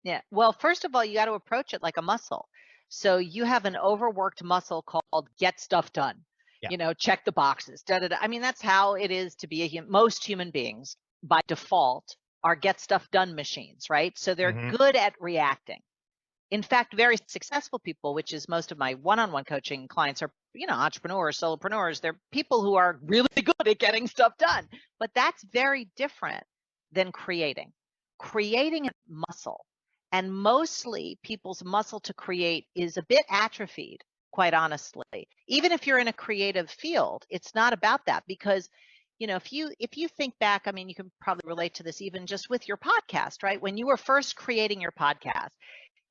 Yeah. Well, first of all, you got to approach it like a muscle. So you have an overworked muscle called get stuff done. Yeah. Check the boxes. Da, da, da. I mean, that's how it is to be most human beings by default are get stuff done machines, right? So they're good at reacting. In fact, very successful people, which is most of my one-on-one coaching clients are, entrepreneurs, solopreneurs. They're people who are really good at getting stuff done. But that's very different than creating. Creating a muscle. And mostly people's muscle to create is a bit atrophied, quite honestly. Even if you're in a creative field, it's not about that because if you think back, I mean, you can probably relate to this even just with your podcast, right? When you were first creating your podcast,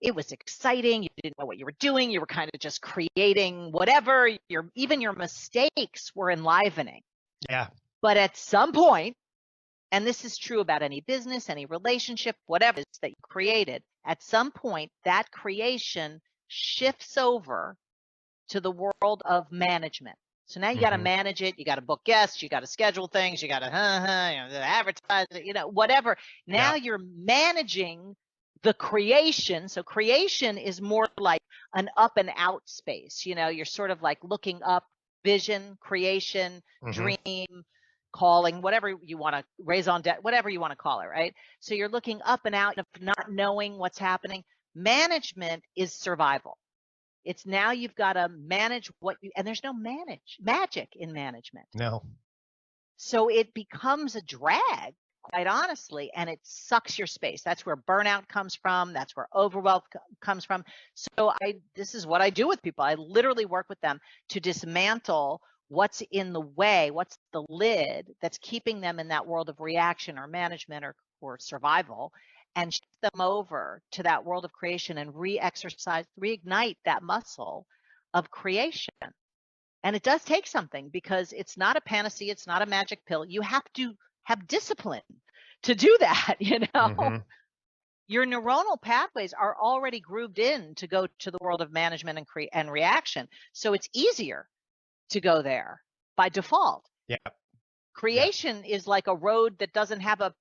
it was exciting. You didn't know what you were doing. You were kind of just creating whatever. Even your mistakes were enlivening. Yeah. But at some point, and this is true about any business, any relationship, whatever it is that you created, at some point, that creation shifts over to the world of management. So now you got to manage it. You got to book guests. You got to schedule things. You got to advertise it, whatever. Now you're managing the creation. So creation is more like an up and out space. You're sort of like looking up, vision, creation, dream, calling, whatever you want to raison d'etre, whatever you want to call it, right? So you're looking up and out, not knowing what's happening. Management is survival. It's now you've got to manage and there's no magic in management. No. So it becomes a drag, quite honestly, and it sucks your space. That's where burnout comes from. That's where overwhelm comes from. So this is what I do with people. I literally work with them to dismantle what's in the way, what's the lid that's keeping them in that world of reaction or management or survival, and shift them over to that world of creation and reignite that muscle of creation. And it does take something because it's not a panacea. It's not a magic pill. You have to have discipline to do that, Your neuronal pathways are already grooved in to go to the world of management and reaction. So it's easier to go there by default. Yeah. Creation is like a road that doesn't have a